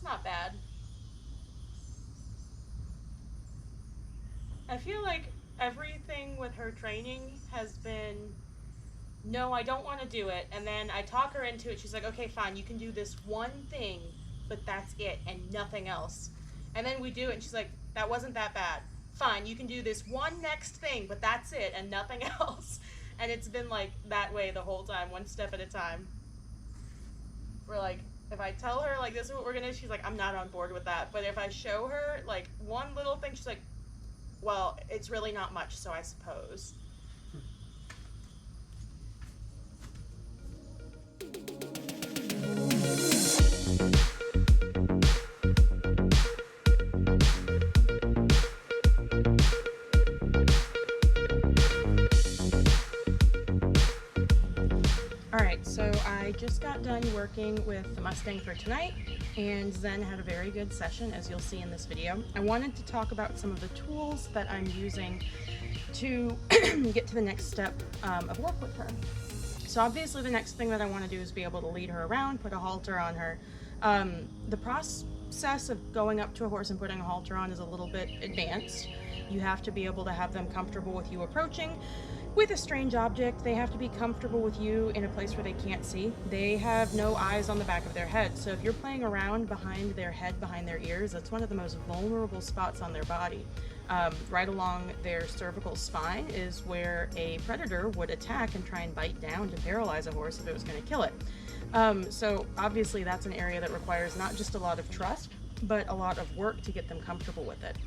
not bad. I feel like everything with her training has been, no, I don't want to do it. And then I talk her into it. She's like, okay, fine, you can do this one thing, but that's it and nothing else. And then we do it, and she's like, that wasn't that bad. Fine, you can do this one next thing, but that's it and nothing else. And it's been like that way the whole time, one step at a time. We're like, if I tell her like this is what we're gonna do, she's like, I'm not on board with that. But if I show her like one little thing, she's like, well, it's really not much, so I suppose. Alright, so I just got done working with the Mustang for tonight, and Zen had a very good session, as you'll see in this video. I wanted to talk about some of the tools that I'm using to get to the next step of work with her. So obviously the next thing that I want to do is be able to lead her around, put a halter on her. The process of going up to a horse and putting a halter on is a little bit advanced. You have to be able to have them comfortable with you approaching with a strange object. They have to be comfortable with you in a place where they can't see. They have no eyes on the back of their head. So if you're playing around behind their head, behind their ears, that's one of the most vulnerable spots on their body. Right along their cervical spine is where a predator would attack and try and bite down to paralyze a horse if it was going to kill it. So obviously that's an area that requires not just a lot of trust, but a lot of work to get them comfortable with it.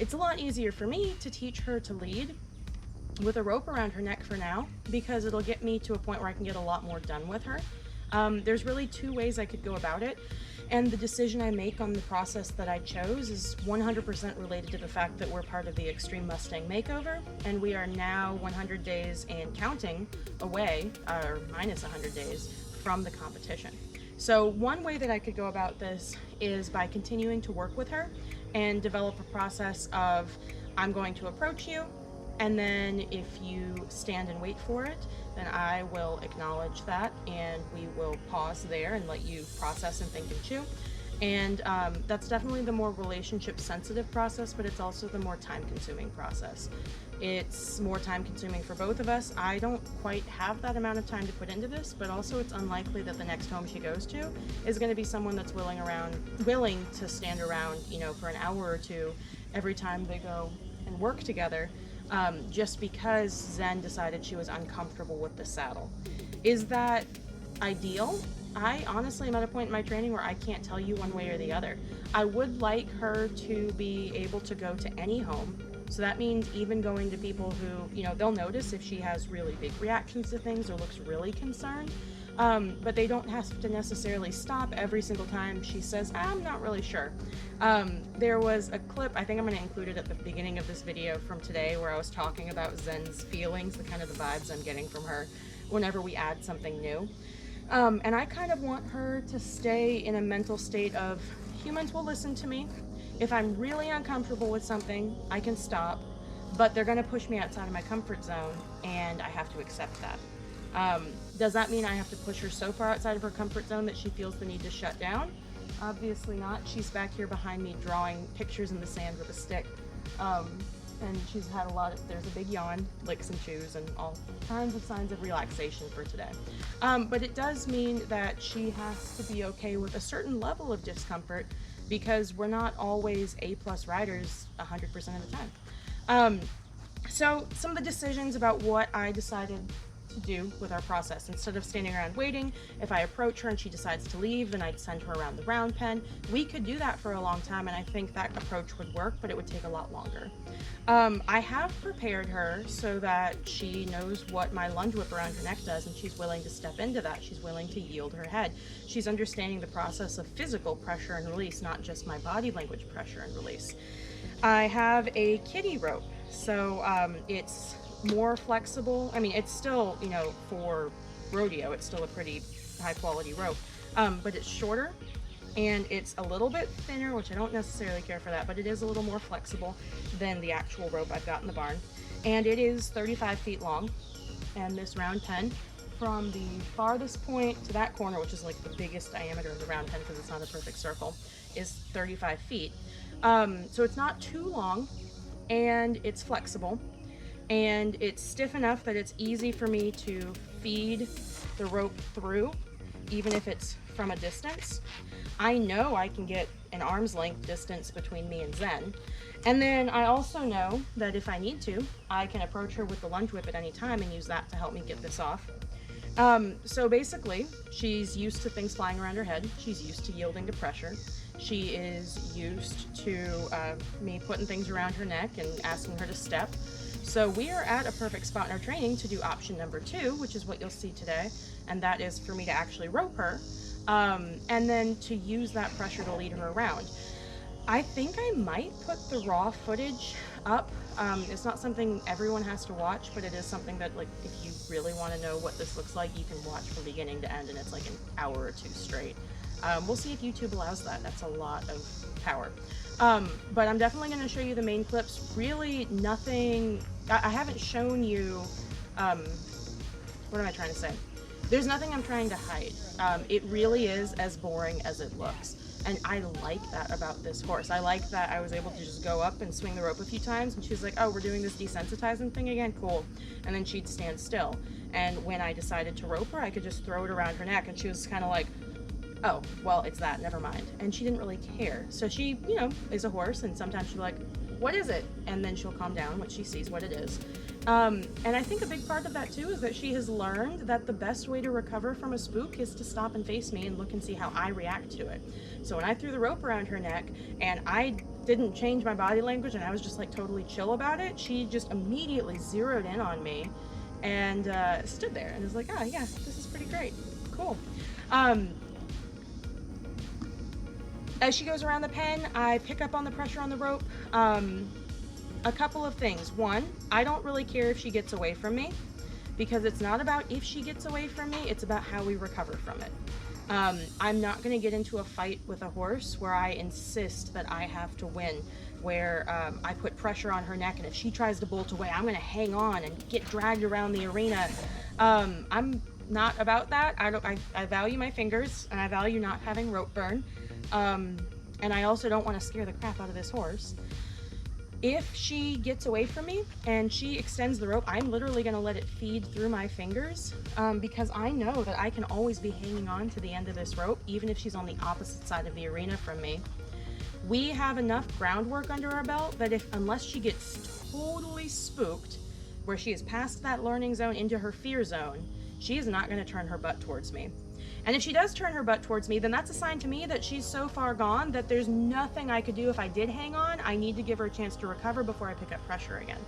It's a lot easier for me to teach her to lead with a rope around her neck for now, because it'll get me to a point where I can get a lot more done with her. There's really two ways I could go about it, and the decision I make on the process that I chose is 100% related to the fact that we're part of the Extreme Mustang Makeover, and we are now 100 days and counting away, or minus 100 days, from the competition. So one way that I could go about this is by continuing to work with her and develop a process of, I'm going to approach you, and then if you stand and wait for it, then I will acknowledge that, and we will pause there and let you process and think and chew. And that's definitely the more relationship sensitive process, but it's also the more time consuming process. It's more time consuming for both of us. I don't quite have that amount of time to put into this, but also it's unlikely that the next home she goes to is going to be someone that's willing to stand around, you know, for an hour or two every time they go and work together. Just because Zen decided she was uncomfortable with the saddle. Is that ideal? I honestly am at a point in my training where I can't tell you one way or the other. I would like her to be able to go to any home. So that means even going to people who, you know, they'll notice if she has really big reactions to things or looks really concerned. But they don't have to necessarily stop every single time she says, I'm not really sure. There was a clip, I think I'm going to include it at the beginning of this video from today, where I was talking about Zen's feelings, the kind of the vibes I'm getting from her whenever we add something new. And I kind of want her to stay in a mental state of, humans will listen to me. If I'm really uncomfortable with something, I can stop, but they're going to push me outside of my comfort zone, and I have to accept that. Does that mean I have to push her so far outside of her comfort zone that she feels the need to shut down? Obviously not. She's back here behind me drawing pictures in the sand with a stick. And she's had there's a big yawn, licks and chews, and all kinds of signs of relaxation for today. But it does mean that she has to be okay with a certain level of discomfort, because we're not always A+ riders 100% of the time. So some of the decisions about what I decided to do with our process. Instead of standing around waiting, if I approach her and she decides to leave, then I'd send her around the round pen. We could do that for a long time, and I think that approach would work, but it would take a lot longer. I have prepared her so that she knows what my lunge whip around her neck does, and she's willing to step into that. She's willing to yield her head. She's understanding the process of physical pressure and release, not just my body language pressure and release. I have a kiddie rope, so it's more flexible. I mean, it's still, you know, for rodeo, it's still a pretty high quality rope, but it's shorter and it's a little bit thinner, which I don't necessarily care for that, but it is a little more flexible than the actual rope I've got in the barn. And it is 35 feet long, and this round pen from the farthest point to that corner, which is like the biggest diameter of the round pen because it's not a perfect circle, is 35 feet. So it's not too long, and it's flexible, and it's stiff enough that it's easy for me to feed the rope through, even if it's from a distance. I know I can get an arm's length distance between me and Zen. And then I also know that if I need to, I can approach her with the lunge whip at any time and use that to help me get this off. So basically, she's used to things flying around her head. She's used to yielding to pressure. She is used to me putting things around her neck and asking her to step. So we are at a perfect spot in our training to do option number 2, which is what you'll see today. And that is for me to actually rope her, and then to use that pressure to lead her around. I think I might put the raw footage up. It's not something everyone has to watch, but it is something that, like, if you really want to know what this looks like, you can watch from beginning to end, and it's like an hour or 2 straight. We'll see if YouTube allows that. That's a lot of power. But I'm definitely going to show you the main clips. Really nothing, I haven't shown you, what am I trying to say? There's nothing I'm trying to hide. It really is as boring as it looks. And I like that about this horse. I like that I was able to just go up and swing the rope a few times, and she's like, oh, we're doing this desensitizing thing again? Cool. And then she'd stand still. And when I decided to rope her, I could just throw it around her neck, and she was kind of like, oh, well, it's that, never mind. And she didn't really care. So she, you know, is a horse, and sometimes she'll be like, what is it? And then she'll calm down when she sees what it is. And I think a big part of that too is that she has learned that the best way to recover from a spook is to stop and face me and look and see how I react to it. So when I threw the rope around her neck and I didn't change my body language and I was just like totally chill about it, she just immediately zeroed in on me and stood there and was like, oh yeah, this is pretty great, cool. As she goes around the pen, I pick up on the pressure on the rope. A couple of things. One, I don't really care if she gets away from me, because it's not about if she gets away from me, it's about how we recover from it. I'm not going to get into a fight with a horse where I insist that I have to win, where I put pressure on her neck, and if she tries to bolt away, I'm going to hang on and get dragged around the arena. I'm not about that. I value my fingers, and I value not having rope burn. And I also don't want to scare the crap out of this horse. If she gets away from me and she extends the rope, I'm literally going to let it feed through my fingers, because I know that I can always be hanging on to the end of this rope, even if she's on the opposite side of the arena from me. We have enough groundwork under our belt that unless she gets totally spooked, where she is past that learning zone into her fear zone, she is not going to turn her butt towards me. And if she does turn her butt towards me, then that's a sign to me that she's so far gone that there's nothing I could do if I did hang on. I need to give her a chance to recover before I pick up pressure again.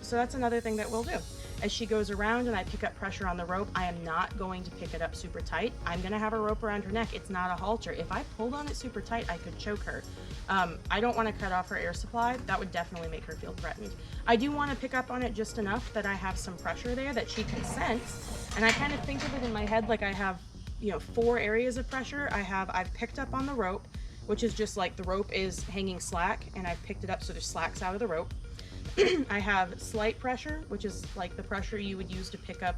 So that's another thing that we'll do. As she goes around and I pick up pressure on the rope, I am not going to pick it up super tight. I'm going to have a rope around her neck. It's not a halter. If I pulled on it super tight, I could choke her. I don't want to cut off her air supply. That would definitely make her feel threatened. I do want to pick up on it just enough that I have some pressure there that she can sense. And I kind of think of it in my head like I have, 4 areas of pressure. I've picked up on the rope, which is just like the rope is hanging slack, and I've picked it up so there's slacks out of the rope. I have slight pressure, which is like the pressure you would use to pick up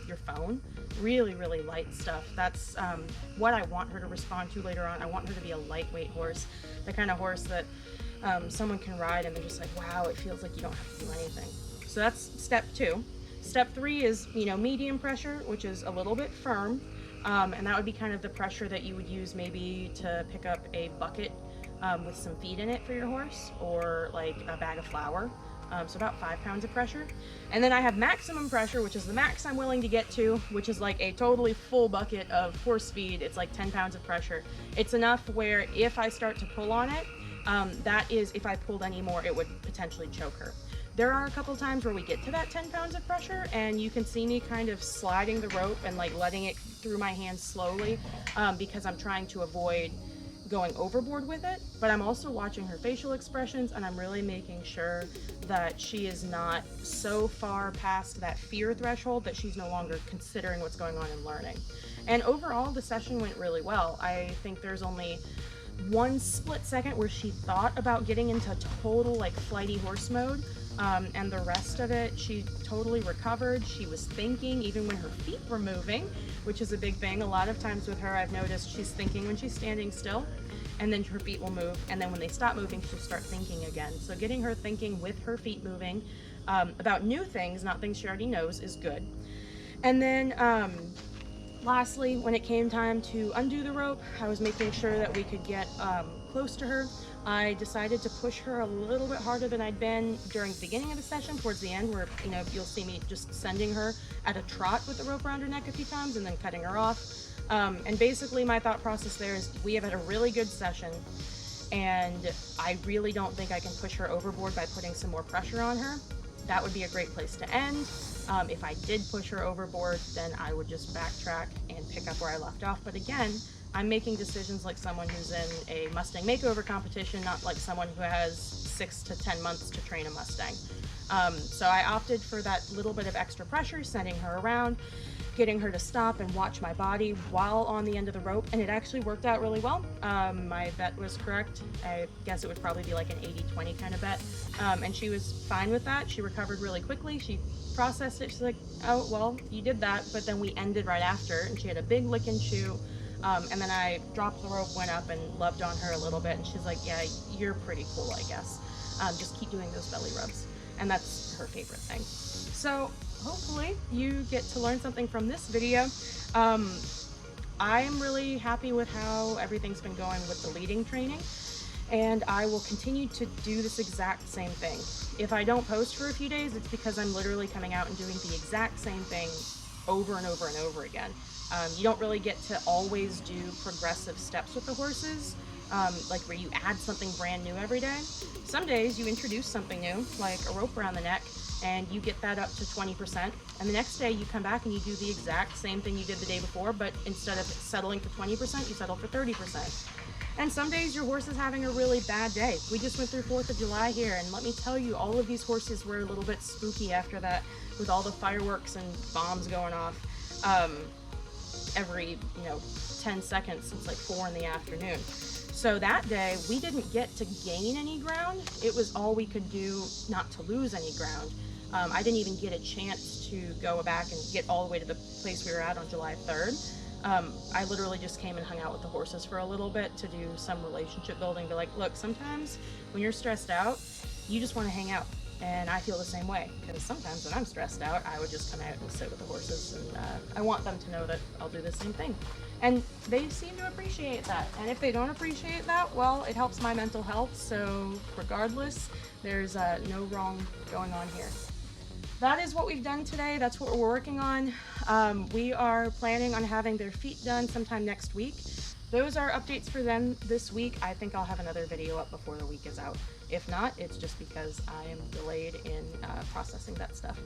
your phone. Really, really light stuff. That's what I want her to respond to later on. I want her to be a lightweight horse, the kind of horse that someone can ride and they're just like, wow, it feels like you don't have to do anything. So that's step 2. Step 3 is, medium pressure, which is a little bit firm. And that would be kind of the pressure that you would use maybe to pick up a bucket with some feed in it for your horse, or like a bag of flour. So about 5 pounds of pressure. And then I have maximum pressure, which is the max I'm willing to get to, which is like a totally full bucket of horse feed. It's like 10 pounds of pressure. It's enough where if I start to pull on it, that is, if I pulled any more, it would potentially choke her. There are a couple times where we get to that 10 pounds of pressure and you can see me kind of sliding the rope and like letting it through my hands slowly, because I'm trying to avoid going overboard with it, but I'm also watching her facial expressions, and I'm really making sure that she is not so far past that fear threshold that she's no longer considering what's going on and learning. And overall, the session went really well. I think there's only one split second where she thought about getting into total like flighty horse mode, and the rest of it, she totally recovered. She was thinking even when her feet were moving, which is a big thing. A lot of times with her, I've noticed she's thinking when she's standing still, and then her feet will move, and then when they stop moving, she'll start thinking again. So getting her thinking with her feet moving about new things, not things she already knows, is good. And then lastly, when it came time to undo the rope, I was making sure that we could get close to her. I decided to push her a little bit harder than I'd been during the beginning of the session, towards the end, where, you know, you'll see me just sending her at a trot with the rope around her neck a few times and then cutting her off. And basically my thought process there is we have had a really good session, and I really don't think I can push her overboard by putting some more pressure on her. That would be a great place to end. If I did push her overboard, then I would just backtrack and pick up where I left off. But again, I'm making decisions like someone who's in a Mustang makeover competition, not like someone who has 6 to 10 months to train a Mustang. So I opted for that little bit of extra pressure, sending her around, getting her to stop and watch my body while on the end of the rope, and it actually worked out really well. My bet was correct. I guess it would probably be like an 80-20 kind of bet, and she was fine with that. She recovered really quickly. She processed it. She's like, oh, well, you did that, but then we ended right after, and she had a big lick and chew, and then I dropped the rope, went up and loved on her a little bit, and she's like, yeah, you're pretty cool, I guess. Just keep doing those belly rubs, and that's her favorite thing. So hopefully you get to learn something from this video. I'm really happy with how everything's been going with the leading training, and I will continue to do this exact same thing. If I don't post for a few days, it's because I'm literally coming out and doing the exact same thing over and over and over again. You don't really get to always do progressive steps with the horses, like where you add something brand new every day. Some days you introduce something new, like a rope around the neck, and you get that up to 20%, and the next day you come back and you do the exact same thing you did the day before, but instead of settling for 20%, you settle for 30%. And some days your horse is having a really bad day. We just went through 4th of July here, and let me tell you, all of these horses were a little bit spooky after that, with all the fireworks and bombs going off every 10 seconds since like 4 in the afternoon. So that day we didn't get to gain any ground. It was all we could do not to lose any ground. I didn't even get a chance to go back and get all the way to the place we were at on July 3rd. I literally just came and hung out with the horses for a little bit to do some relationship building. Be like, look, sometimes when you're stressed out, you just want to hang out. And I feel the same way, because sometimes when I'm stressed out, I would just come out and sit with the horses, and I want them to know that I'll do the same thing. And they seem to appreciate that. And if they don't appreciate that, well, it helps my mental health. So regardless, there's no wrong going on here. That is what we've done today. That's what we're working on. We are planning on having their feet done sometime next week. Those are updates for them this week. I think I'll have another video up before the week is out. If not, it's just because I am delayed in processing that stuff.